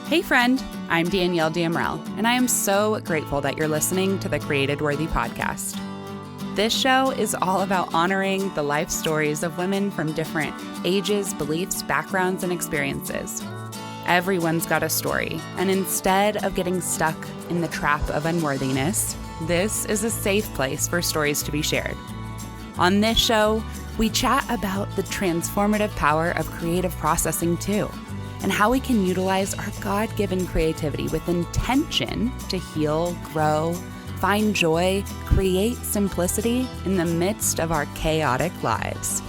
Hey friend, I'm Danielle Damrell, and I am so grateful that you're listening to the Created Worthy podcast. This show is all about honoring the life stories of women from different ages, beliefs, backgrounds, and experiences. Everyone's got a story, and instead of getting stuck in the trap of unworthiness, this is a safe place for stories to be shared. On this show, we chat about the transformative power of creative processing too, and how we can utilize our God-given creativity with intention to heal, grow, find joy, create simplicity in the midst of our chaotic lives.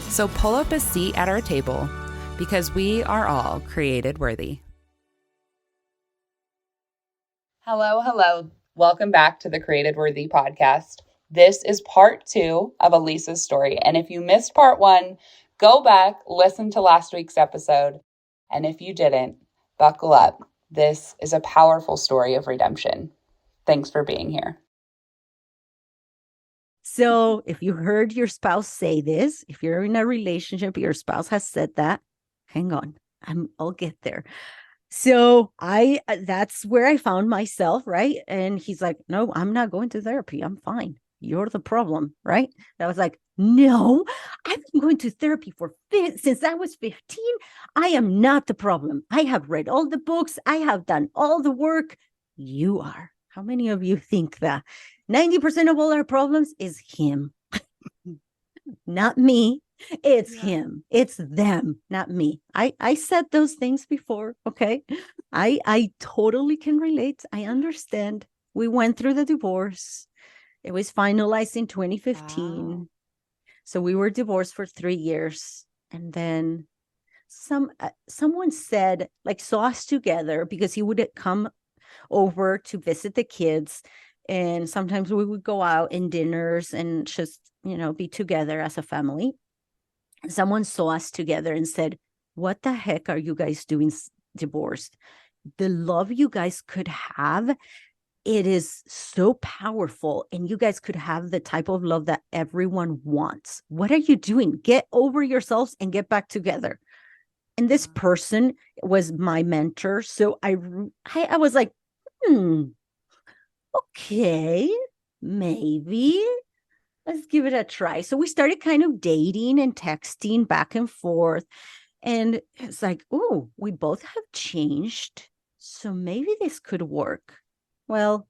So pull up a seat at our table because we are all created worthy. Hello. Welcome back to the Created Worthy podcast. This is part 2 of Elisa's story. And if you missed part 1, go back, listen to last week's episode. And if you didn't, buckle up. This is a powerful story of redemption. Thanks for being here. So if you heard your spouse say this, if you're in a relationship, your spouse has said that, hang on, I'll get there. So that's where I found myself, right? And he's like, no, I'm not going to therapy. I'm fine. You're the problem, right? I was like, no, I've been going to therapy since I was 15. I am not the problem. I have read all the books. I have done all the work. You are. How many of you think that 90% of all our problems is him? Not me. It's him. It's them, not me. I said those things before. Okay. I totally can relate. I understand. We went through the divorce. It was finalized in 2015. Wow. So we were divorced for 3 years. And then someone said, saw us together because he would come over to visit the kids. And sometimes we would go out in dinners and just, be together as a family. Someone saw us together and said, what the heck are you guys doing divorced? The love you guys could have, it is so powerful, and you guys could have the type of love that everyone wants. What are you doing? Get over yourselves and get back together. And this person was my mentor. So I was like, okay, maybe. Let's give it a try. So we started kind of dating and texting back and forth. And it's like, oh, we both have changed. So maybe this could work. Well,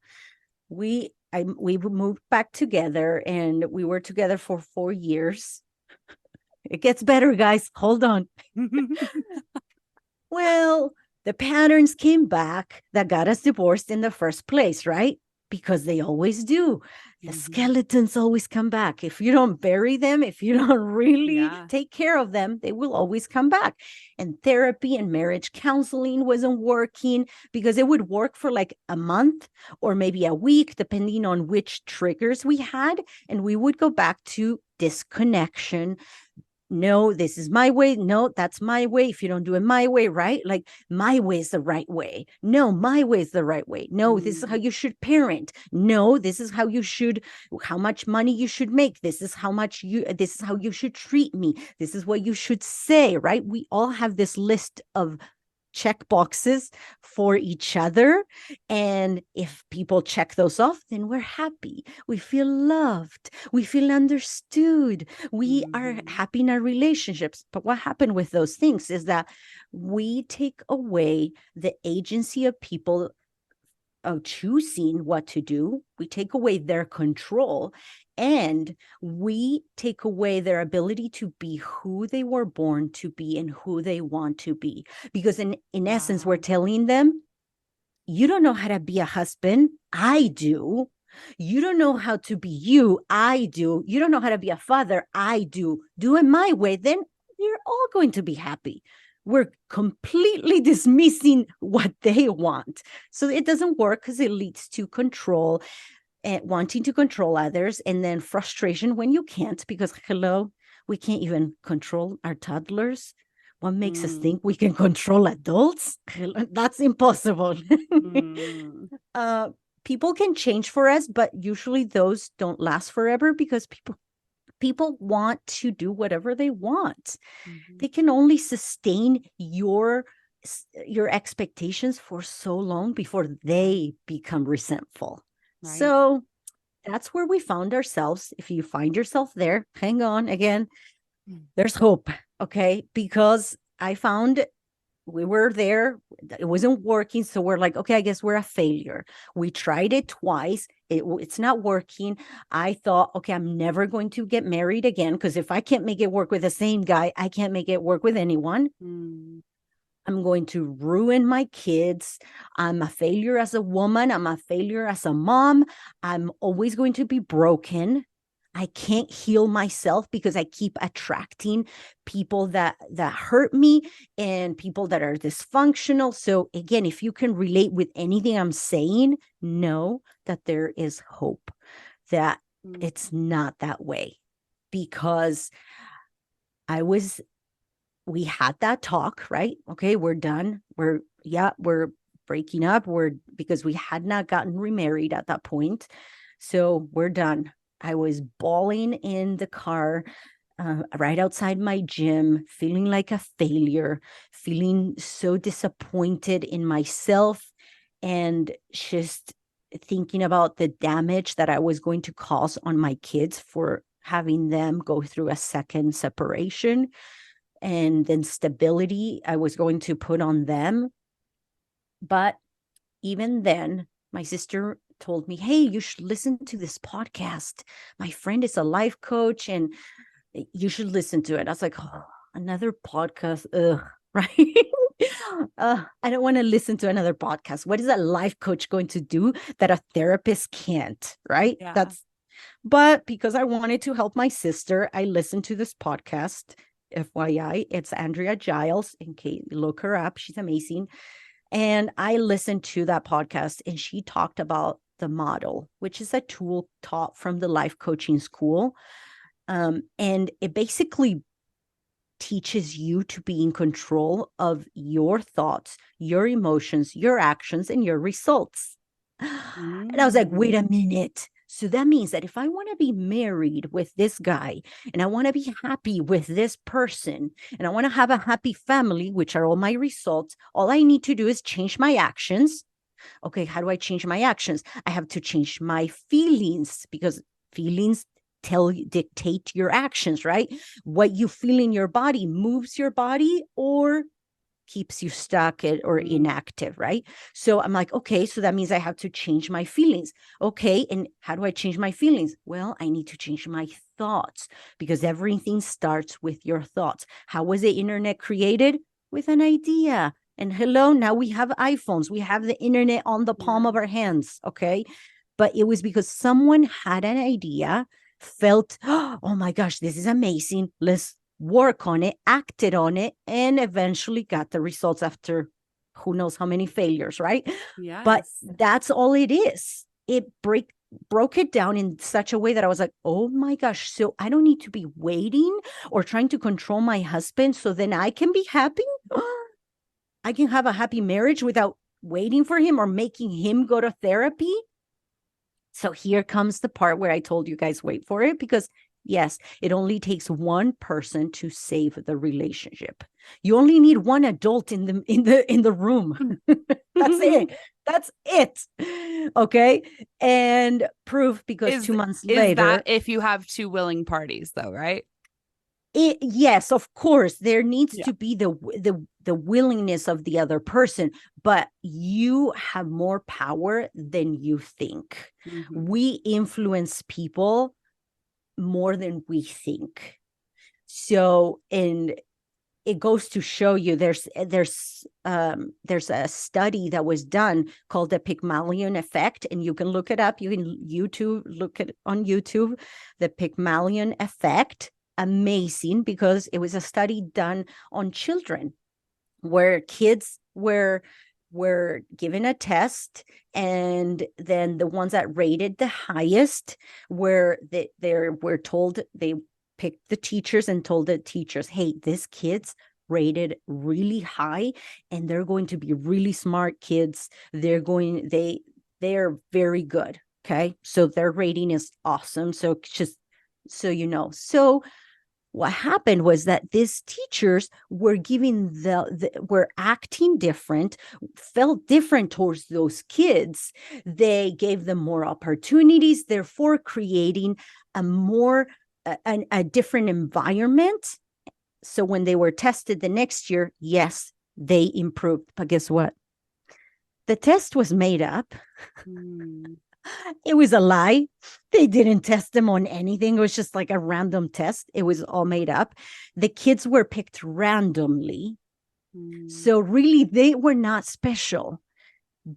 we moved back together, and we were together for 4 years. It gets better, guys. Hold on. Well, the patterns came back that got us divorced in the first place, right? Because they always do. The skeletons always come back. If you don't bury them, if you don't really take care of them, they will always come back. And therapy and marriage counseling wasn't working, because it would work for like a month or maybe a week, depending on which triggers we had. And we would go back to disconnection. No, this is my way. No, that's my way. If you don't do it my way, right? Like, my way is the right way. No, my way is the right way. No, this is how you should parent. No, this is how much money you should make. This is how you should treat me. This is what you should say, right? We all have this list of check boxes for each other. And if people check those off, then we're happy. We feel loved. We feel understood. We are happy in our relationships. But what happened with those things is that we take away the agency of people of choosing what to do. We take away their control, and we take away their ability to be who they were born to be and who they want to be. Because in essence, we're telling them, you don't know how to be a husband. I do. You don't know how to be you. I do. You don't know how to be a father. I do. Do it my way. Then you're all going to be happy. We're completely dismissing what they want. So it doesn't work, because it leads to control and wanting to control others, and then frustration when you can't, because we can't even control our toddlers. What makes us think we can control adults? That's impossible. People can change for us, but usually those don't last forever, because people want to do whatever they want. They can only sustain your your expectations for so long before they become resentful. Right. So that's where we found ourselves. If you find yourself there, hang on again. There's hope. Okay. Because I found we were there. It wasn't working. So we're like, okay, I guess we're a failure. We tried it twice. It's not working. I thought, okay, I'm never going to get married again, because if I can't make it work with the same guy, I can't make it work with anyone. I'm going to ruin my kids. I'm a failure as a woman. I'm a failure as a mom. I'm always going to be broken. I can't heal myself because I keep attracting people that hurt me and people that are dysfunctional. So again, if you can relate with anything I'm saying, know that there is hope, that it's not that way. Because we had that talk, right? Okay, we're done. We're breaking up. Because we had not gotten remarried at that point. So we're done. I was bawling in the car right outside my gym, feeling like a failure, feeling so disappointed in myself, and just thinking about the damage that I was going to cause on my kids for having them go through a second separation, and then stability I was going to put on them. But even then, my sister told me, hey, you should listen to this podcast. My friend is a life coach and you should listen to it. I was like, oh, another podcast. Ugh, right? I don't want to listen to another podcast. What is a life coach going to do that a therapist can't? Right? Yeah. But because I wanted to help my sister, I listened to this podcast. FYI, it's Andrea Giles. In case you look her up, she's amazing. And I listened to that podcast, and she talked about the model, which is a tool taught from the life coaching school. And it basically teaches you to be in control of your thoughts, your emotions, your actions, and your results. And I was like, wait a minute. So that means that if I want to be married with this guy, and I want to be happy with this person, and I want to have a happy family, which are all my results, all I need to do is change my actions. Okay, how do I change my actions? I have to change my feelings, because feelings dictate your actions, right? What you feel in your body moves your body or keeps you stuck or inactive, right? So I'm like, okay, so that means I have to change my feelings. Okay, and how do I change my feelings? Well, I need to change my thoughts, because everything starts with your thoughts. How was the internet created? With an idea. And hello, now we have iPhones. We have the internet on the palm of our hands, okay? But it was because someone had an idea, felt, oh my gosh, this is amazing. Let's work on it, acted on it, and eventually got the results after who knows how many failures, right? Yes. But that's all it is. It broke it down in such a way that I was like, oh my gosh, so I don't need to be waiting or trying to control my husband so then I can be happy. I can have a happy marriage without waiting for him or making him go to therapy. So here comes the part where I told you guys, wait for it, because yes, it only takes one person to save the relationship. You only need one adult in the room. That's it. That's it. Okay. And proof, because 2 months later. Is that if you have two willing parties, though, right? Yes, of course, there needs to be the willingness of the other person, but you have more power than you think. We influence people more than we think. So, and it goes to show you there's a study that was done called the Pygmalion effect, and you can look it up. You can look at on YouTube, the Pygmalion effect. Amazing, because it was a study done on children where kids were given a test, and then the ones that rated the highest were told, they picked the teachers and told the teachers, hey, this kid's rated really high and they're going to be really smart kids. They're very good. Okay, so their rating is awesome. So just so you know. So what happened was that these teachers were giving were acting different, felt different towards those kids. They gave them more opportunities, therefore creating a different environment. So when they were tested the next year, yes, they improved. But guess what? The test was made up. It was a lie. They didn't test them on anything. It was just like a random test. It was all made up. The kids were picked randomly. So really, they were not special.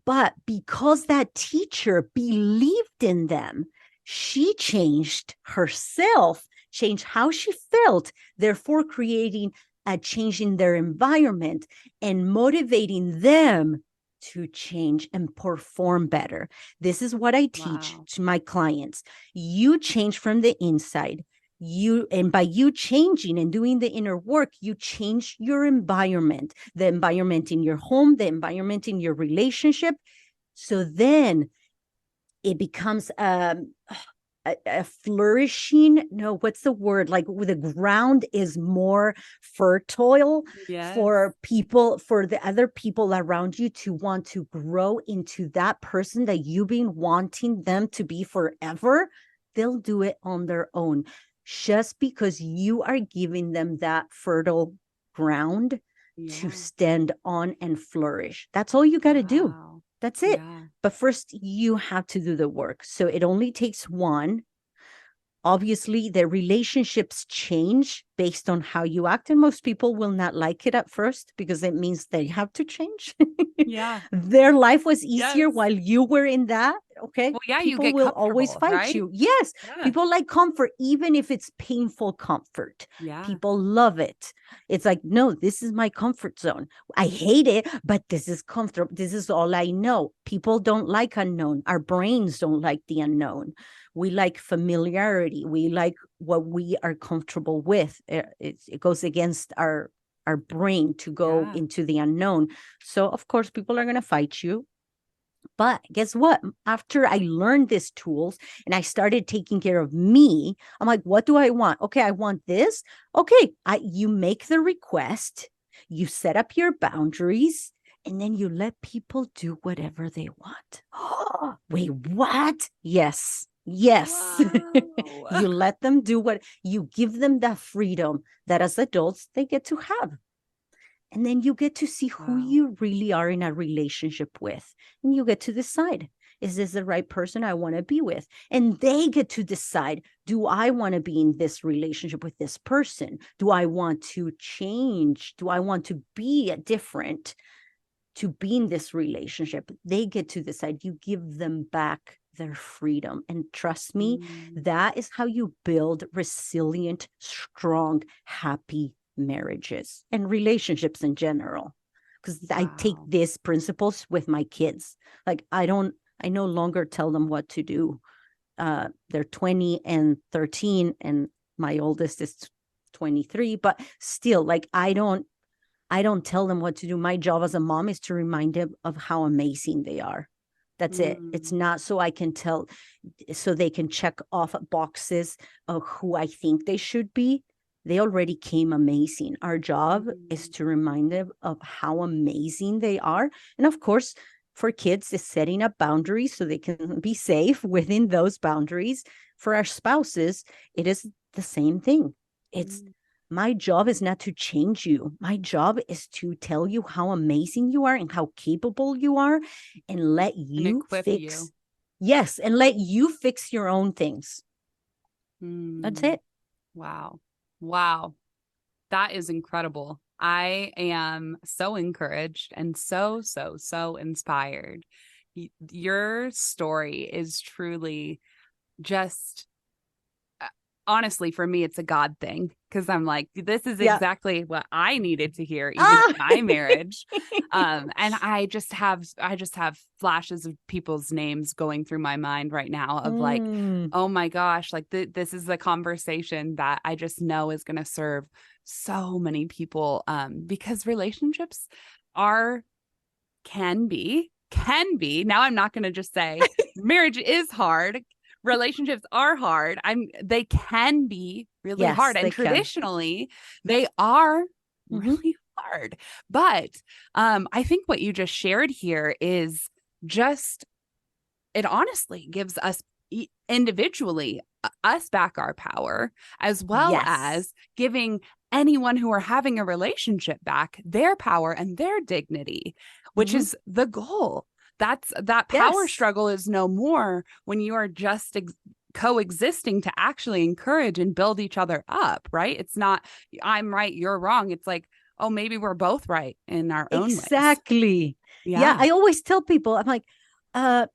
But because that teacher believed in them, she changed herself, changed how she felt, therefore creating a change in their environment and motivating them to change and perform better. This is what I teach to my clients. You change from the inside. And by you changing and doing the inner work, you change your environment, the environment in your home, the environment in your relationship. So then it becomes a flourishing, no, what's the word? Like the ground is more fertile for people, for the other people around you to want to grow into that person that you've been wanting them to be forever. They'll do it on their own. Just because you are giving them that fertile ground to stand on and flourish. That's all you got to do. That's it. But first, you have to do the work. So it only takes one. Obviously, the relationships change based on how you act. And most people will not like it at first because it means they have to change. Their life was easier while you were in that. Okay. Well, people you get will always fight you. Yes. People like comfort, even if it's painful comfort. People love it. It's like, no, this is my comfort zone. I hate it, but this is comfortable. This is all I know. People don't like unknown. Our brains don't like the unknown. We like familiarity. We like what we are comfortable with. It goes against our brain to go into the unknown. So of course, people are going to fight you. But guess what? After I learned these tools and I started taking care of me, I'm like, what do I want? Okay, I want this. Okay, you make the request, you set up your boundaries, and then you let people do whatever they want. Oh, wait, what? Yes. You let them do what you give them that freedom that as adults they get to have. And then you get to see who you really are in a relationship with. And you get to decide, is this the right person I want to be with? And they get to decide, do I want to be in this relationship with this person? Do I want to change? Do I want to be different to be in this relationship? They get to decide. You give them back their freedom. And trust me, that is how you build resilient, strong, happy marriages and relationships in general. Because I take these principles with my kids. Like I no longer tell them what to do. They're 20 and 13 and my oldest is 23, but still, like I don't tell them what to do. My job as a mom is to remind them of how amazing they are. That's it. It's not so I can tell, so they can check off boxes of who I think they should be. They already came amazing. Our job is to remind them of how amazing they are. And of course, for kids, is setting up boundaries so they can be safe within those boundaries. For our spouses, it is the same thing. It's my job is not to change you. My job is to tell you how amazing you are and how capable you are and let you fix. Yes. And let you fix your own things. That's it. Wow. That is incredible. I am so encouraged and so inspired. Your story is truly just, honestly, for me, it's a God thing. Because I'm like, this is exactly what I needed to hear, even in my marriage. And I just have flashes of people's names going through my mind right now of like, oh my gosh, like this is the conversation that I just know is going to serve so many people. Because relationships can be. Now I'm not going to just say marriage is hard. Relationships are hard. They can be really Yes, hard. And they can. traditionally, they are Hmm. really hard. But I think what you just shared here is just, it honestly gives us individually, us back our power, as well Yes. as giving anyone who are having a relationship back their power and their dignity, which Hmm. is the goal. That power Yes. struggle is no more when you are just coexisting to actually encourage and build each other up, right? It's not, I'm right, you're wrong. It's like, oh, maybe we're both right in our own ways. Exactly. Yeah, Yeah. I always tell people, I'm like,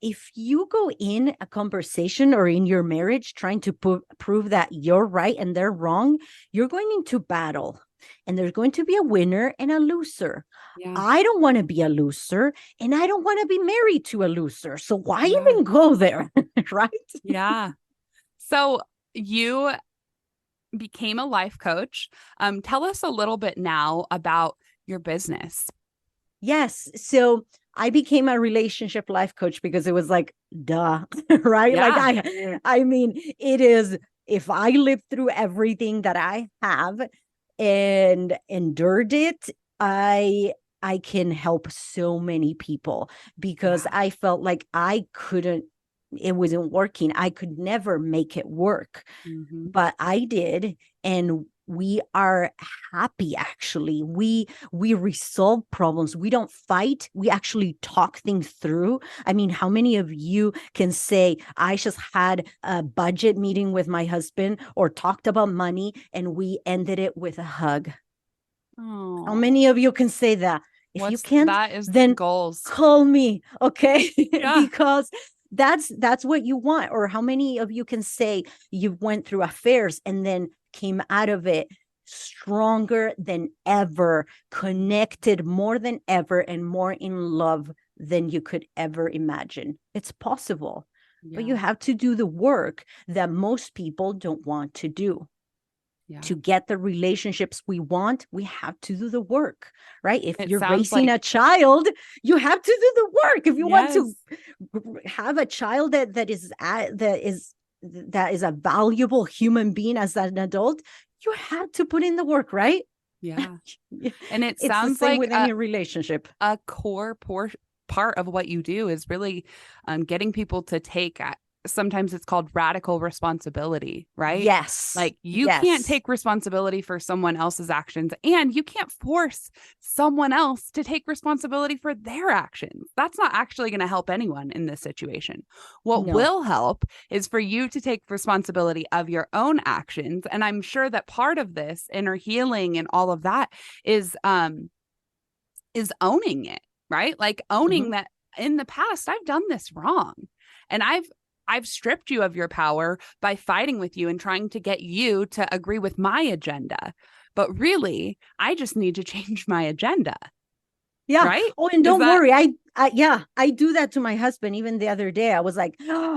if you go in a conversation or in your marriage trying to prove that you're right and they're wrong, you're going into battle and there's going to be a winner and a loser. Yeah. I don't want to be a loser and I don't want to be married to a loser. So why Yeah. even go there? Right? Yeah. So you became a life coach. Tell us a little bit now about your business. Yes. So I became a relationship life coach because it was like, duh, right? Like Yeah. I mean, it is, if I lived through everything that I have and endured it, I can help so many people because Yeah. I felt like I couldn't, it wasn't working. I could never make it work, Hmm. but I did. And we are happy. Actually, we resolve problems. We don't fight. We actually talk things through. I mean, how many of you can say, I just had a budget meeting with my husband or talked about money and we ended it with a hug? How Oh, many of you can say that? If you what's can't, that is then goals. call me, okay? Yeah. Because that's what you want. Or how many of you can say you went through affairs and then came out of it stronger than ever, connected more than ever, and more in love than you could ever imagine? It's possible, but you Yeah. have to do the work that most people don't want to do. Yeah. To get the relationships we want, we have to do the work, right? If It you're sounds raising a like, child, you have to do the work. If you want to yes. have a child that is a valuable human being as an adult, you have to put in the work, right? Yeah. And it It's the sounds same like with any relationship. a core part of what you do is really getting people to take, sometimes it's called radical responsibility, right? Yes. Like you can't Yes. take responsibility for someone else's actions, and you can't force someone else to take responsibility for their actions. That's not actually going to help anyone in this situation. What No. will help is for you to take responsibility of your own actions. And I'm sure that part of this inner healing and all of that is owning it, right? Like owning Mhm. that in the past, I've done this wrong. And I've stripped you of your power by fighting with you and trying to get you to agree with my agenda. But really, I just need to change my agenda, Yeah. right? Oh, and Is don't that worry. Yeah, I do that to my husband. Even the other day, I was like,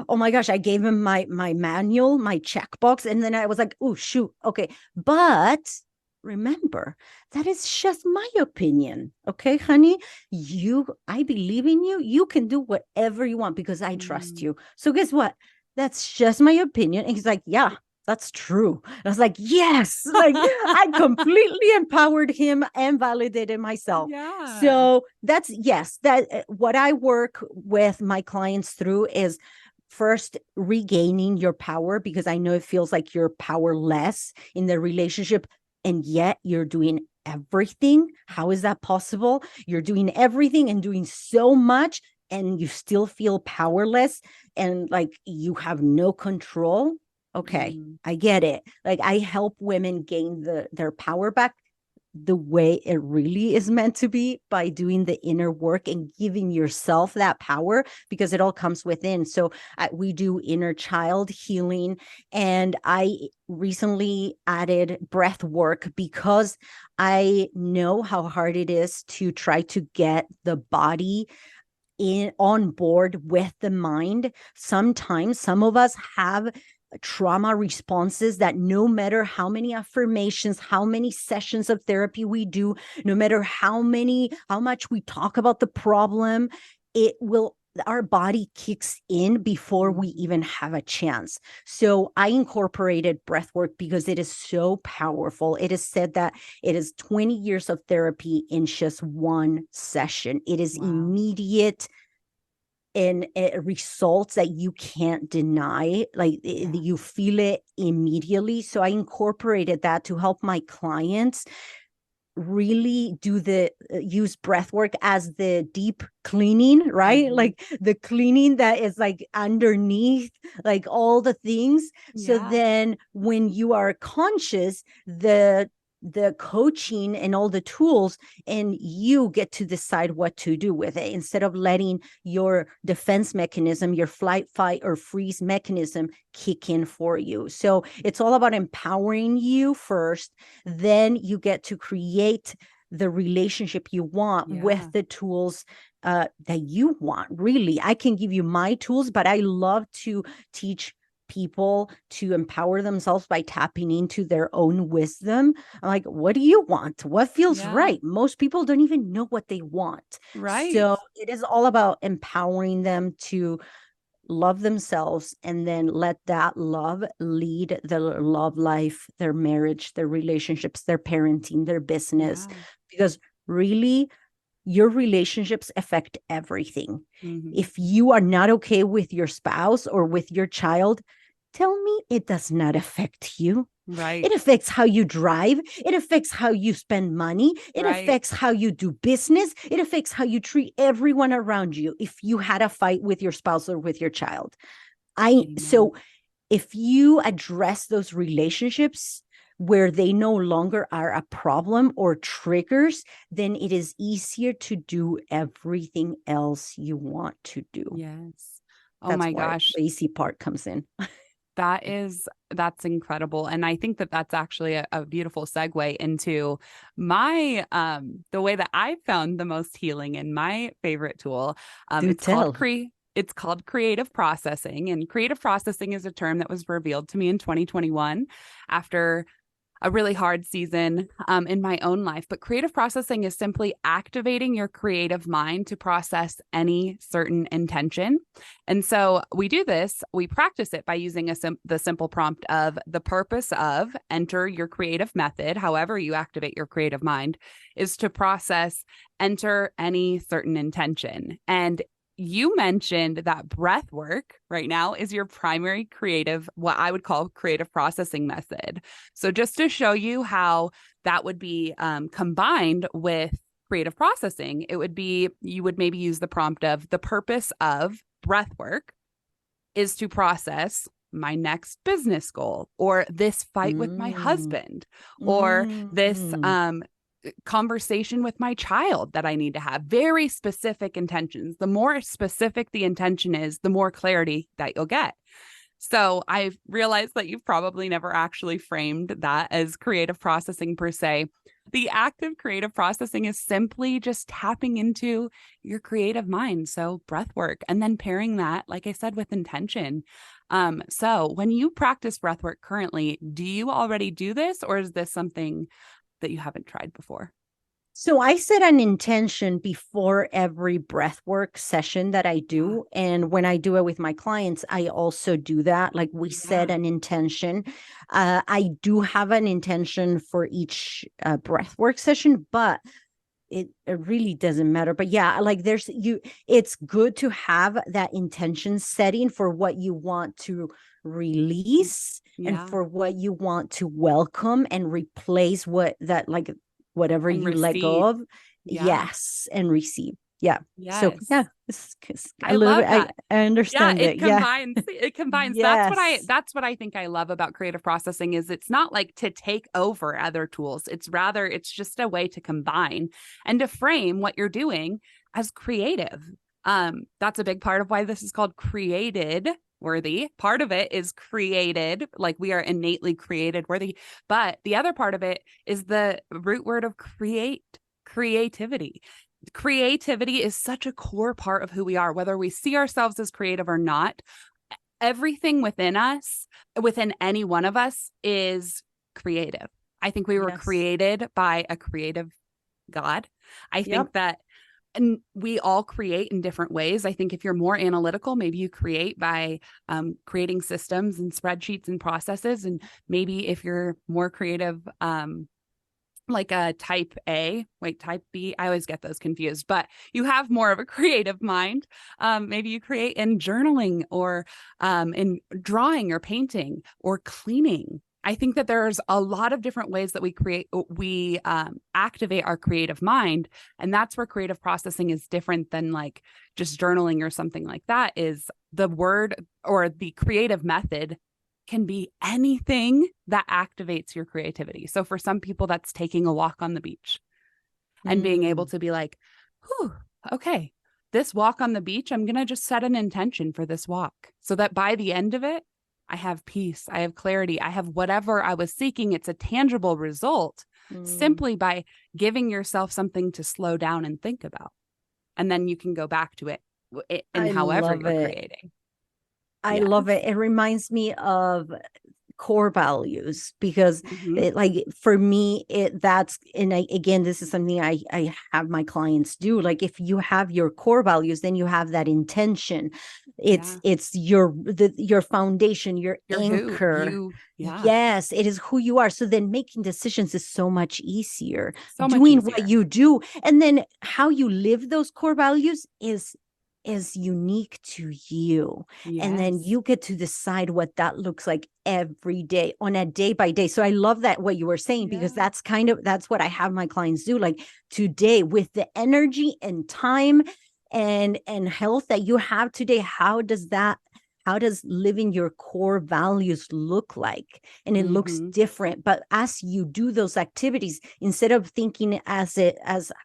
oh my gosh, I gave him my manual, my checkbox. And then I was like, oh, shoot. Okay. But remember, that is just my opinion. Okay, honey, I believe in you. You can do whatever you want because I trust Mm, you. So guess what? That's just my opinion. And he's like, yeah, that's true. And I was like, yes, like I completely empowered him and validated myself. yeah. So that's, yes, that what I work with my clients through is first regaining your power, because I know it feels like you're powerless in the relationship and yet you're doing everything. How is that possible? You're doing everything and doing so much and you still feel powerless and like you have no control. Okay, Mm, I get it. Like I help women gain their power back the way it really is meant to be, by doing the inner work and giving yourself that power, because it all comes within. So we do inner child healing, and I recently added breath work because I know how hard it is to try to get the body in on board with the mind. Sometimes some of us have trauma responses that no matter how many affirmations, how many sessions of therapy we do, no matter how much we talk about the problem, it will our body kicks in before we even have a chance. So I incorporated breath work because it is so powerful. It is said that it is 20 years of therapy in just one session. It is immediate and results that you can't deny. Like you feel it immediately. So I incorporated that to help my clients really do use breath work as the deep cleaning, right? Like the cleaning that is like underneath, like all the things. So then when you are conscious, the coaching and all the tools, and you get to decide what to do with it instead of letting your defense mechanism, your flight, fight, or freeze mechanism kick in for you. So it's all about empowering you first, then you get to create the relationship you want with the tools that you want. Really, I can give you my tools, but I love to teach people to empower themselves by tapping into their own wisdom. I'm like, what do you want? What feels right? Most people don't even know what they want. So it is all about empowering them to love themselves and then let that love lead their love life, their marriage, their relationships, their parenting, their business. Because really, your relationships affect everything. If you are not okay with your spouse or with your child, tell me it does not affect you. It affects how you drive. It affects how you spend money. It affects how you do business. It affects how you treat everyone around you if you had a fight with your spouse or with your child. So if you address those relationships where they no longer are a problem or triggers, then it is easier to do everything else you want to do. Oh That's my where gosh. the easy part comes in. That's incredible. And I think that that's actually a beautiful segue into my, the way that I found the most healing and my favorite tool. It's called creative processing, and creative processing is a term that was revealed to me in 2021 after a really hard season in my own life. But creative processing is simply activating your creative mind to process any certain intention. And so we practice it by using the simple prompt of the purpose of, enter your creative method, however you activate your creative mind, is to process, enter any certain intention. And you mentioned that breath work right now is your primary creative, what I would call creative processing method. So just to show you how that would be combined with creative processing, you would maybe use the prompt of the purpose of breath work is to process my next business goal, or this fight with my husband, or this conversation with my child that I need to have. Very specific intentions. The more specific the intention is, the more clarity that you'll get. So I've realized that you've probably never actually framed that as creative processing per se. The act of creative processing is simply just tapping into your creative mind. So breath work, and then pairing that, like I said, with intention. So when you practice breath work currently, do you already do this, or is this something that you haven't tried before? So I set an intention before every breathwork session that I do. And when I do it with my clients, I also do that. Like we set an intention. I do have an intention for each breathwork session, but it really doesn't matter. But yeah, like it's good to have that intention setting for what you want to release and for what you want to welcome and replace whatever And you let go receive. of. Yes. And receive. Yeah. So Yes. yeah, it's a I little love bit, that. I understand it. It combines. Yes. That's what I think I love about creative processing is it's not like to take over other tools. It's just a way to combine and to frame what you're doing as creative. That's a big part of why this is called created worthy. Part of it is created, like we are innately created worthy. But the other part of it is the root word of creativity. Creativity is such a core part of who we are, whether we see ourselves as creative or not. Everything within us, within any one of us, is creative. I think we were created by a creative God. I think that and we all create in different ways. I think if you're more analytical, maybe you create by creating systems and spreadsheets and processes. And maybe if you're more creative, like a type type B, I always get those confused, but you have more of a creative mind. Maybe you create in journaling or in drawing or painting or cleaning. I think that there's a lot of different ways that we activate our creative mind. And that's where creative processing is different than like just journaling or something like that. Is the word or the creative method can be anything that activates your creativity. So for some people, that's taking a walk on the beach and being able to be like, whew, okay, this walk on the beach, I'm going to just set an intention for this walk so that by the end of it, I have peace, I have clarity, I have whatever I was seeking. It's a tangible result simply by giving yourself something to slow down and think about. And then you can go back to it in however you're creating. I love it. It reminds me of core values because like for me, again, this is something I have my clients do. Like if you have your core values, then you have that intention. It's your foundation, your anchor. Yes, it is who you are. So then making decisions is so much easier. Doing what you do. And then how you live those core values is unique to you. And then you get to decide what that looks like every day on a day by day. So I love that what you were saying, because that's what I have my clients do. Like today, with the energy and time and health that you have today, how does living your core values look like? And it looks different. But as you do those activities, instead of thinking as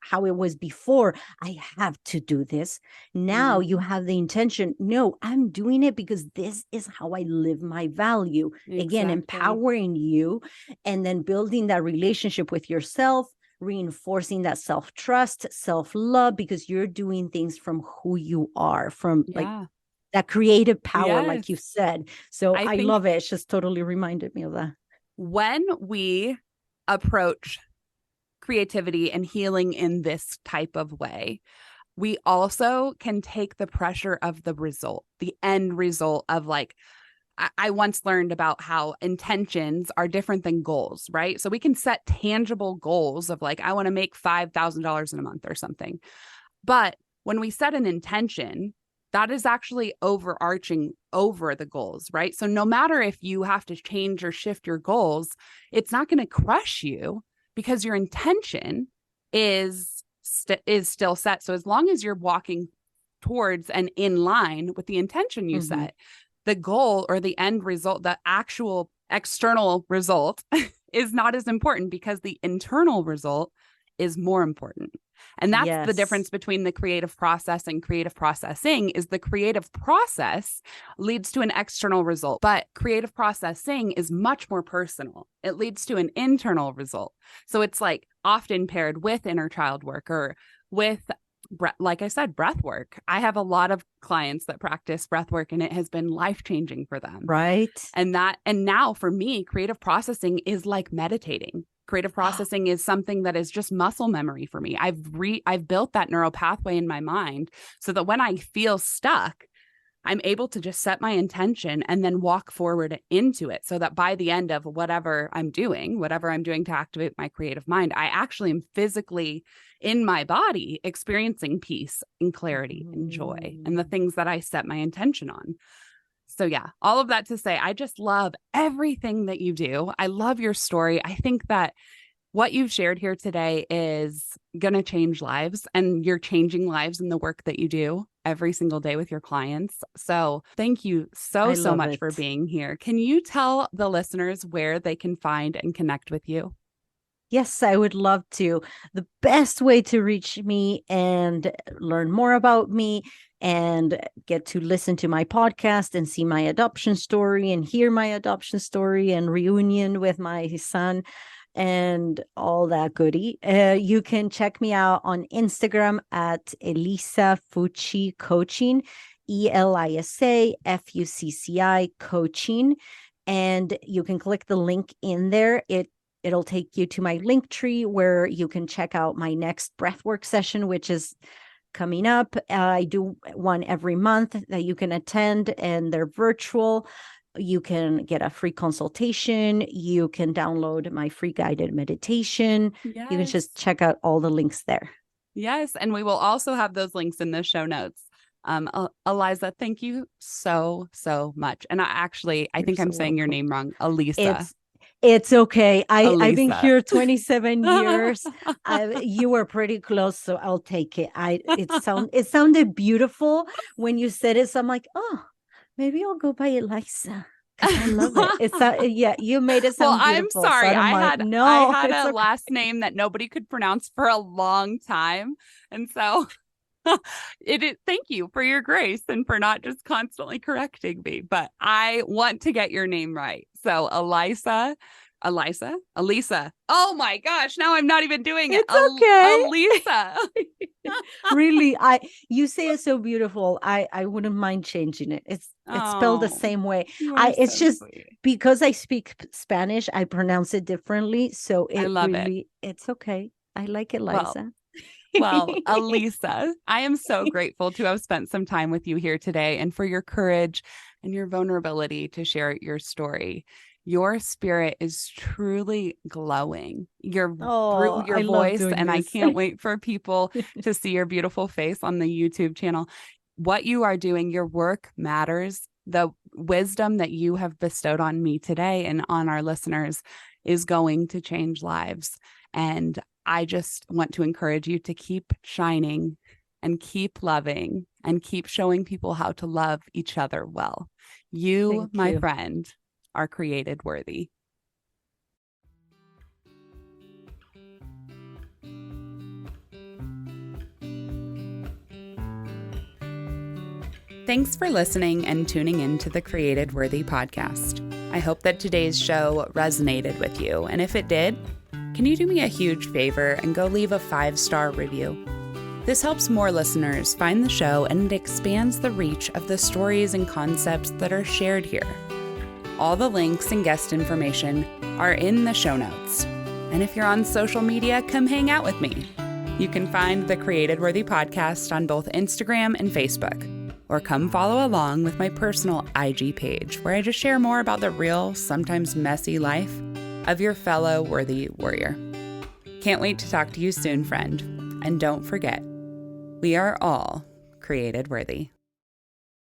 how it was before, I have to do this. Now you have the intention. No, I'm doing it because this is how I live my value. Again, empowering you and then building that relationship with yourself, reinforcing that self-trust, self-love, because you're doing things from who you are, from like that creative power, like you said. So I love it. It's just totally reminded me of that. When we approach creativity and healing in this type of way, we also can take the pressure of the result, the end result of like, I once learned about how intentions are different than goals, right? So we can set tangible goals of like, I want to make $5,000 in a month or something. But when we set an intention, that is actually overarching over the goals, right? So no matter if you have to change or shift your goals, it's not going to crush you because your intention is still set. So as long as you're walking towards and in line with the intention you set, the goal or the end result, the actual external result is not as important because the internal result is more important. And that's the difference between the creative process and creative processing. Is the creative process leads to an external result, but creative processing is much more personal. It leads to an internal result. So it's like often paired with inner child work or with, like I said, breath work. I have a lot of clients that practice breath work and it has been life-changing for them. Right. And now for me, creative processing is like meditating. Creative processing is something that is just muscle memory for me. I've built that neural pathway in my mind so that when I feel stuck, I'm able to just set my intention and then walk forward into it so that by the end of whatever I'm doing to activate my creative mind, I actually am physically in my body experiencing peace and clarity and joy and the things that I set my intention on. So yeah, all of that to say, I just love everything that you do. I love your story. I think that what you've shared here today is going to change lives, and you're changing lives in the work that you do every single day with your clients. So thank you so much for being here. Can you tell the listeners where they can find and connect with you? Yes, I would love to. The best way to reach me and learn more about me and get to listen to my podcast and see my adoption story and hear my adoption story and reunion with my son and all that goodie. You can check me out on Instagram at Elisa Fucci Coaching, ELISA FUCCI Coaching. And you can click the link in there. It'll take you to my link tree where you can check out my next breathwork session, which is coming up. I do one every month that you can attend, and they're virtual. You can get a free consultation. You can download my free guided meditation. Yes. You can just check out all the links there. Yes. And we will also have those links in the show notes. Elisa, thank you so much. And I think I'm saying your name wrong. Elisa. It's okay. I've been Elisa. here 27 years. You were pretty close, so I'll take it. It sounded beautiful when you said it. So I'm like, oh, maybe I'll go by Elisa. I love it. Yeah, you made it sound beautiful. I'm sorry. So I had a okay. last name that nobody could pronounce for a long time. And so thank you for your grace and for not just constantly correcting me, but I want to get your name right. So Elisa. Oh my gosh. Now I'm not even doing it. It's okay. Elisa. Really, you say it so beautiful. I wouldn't mind changing it. It's spelled the same way. It's so just sweet. Because I speak Spanish, I pronounce it differently. So it's okay. I like it, Elisa. Well, Elisa, I am so grateful to have spent some time with you here today and for your courage and your vulnerability to share your story. Your spirit is truly glowing. Your voice, and I can't wait for people to see your beautiful face on the YouTube channel. What you are doing, your work matters. The wisdom that you have bestowed on me today and on our listeners is going to change lives. And I just want to encourage you to keep shining and keep loving and keep showing people how to love each other well. You, my friend, are created worthy. Thanks for listening and tuning in to the Created Worthy podcast. I hope that today's show resonated with you. And if it did, can you do me a huge favor and go leave a 5-star review? This helps more listeners find the show, and it expands the reach of the stories and concepts that are shared here. All the links and guest information are in the show notes. And if you're on social media, come hang out with me. You can find the Created Worthy podcast on both Instagram and Facebook, or come follow along with my personal IG page, where I just share more about the real, sometimes messy life of your fellow worthy warrior. Can't wait to talk to you soon, friend. And don't forget, we are all created worthy.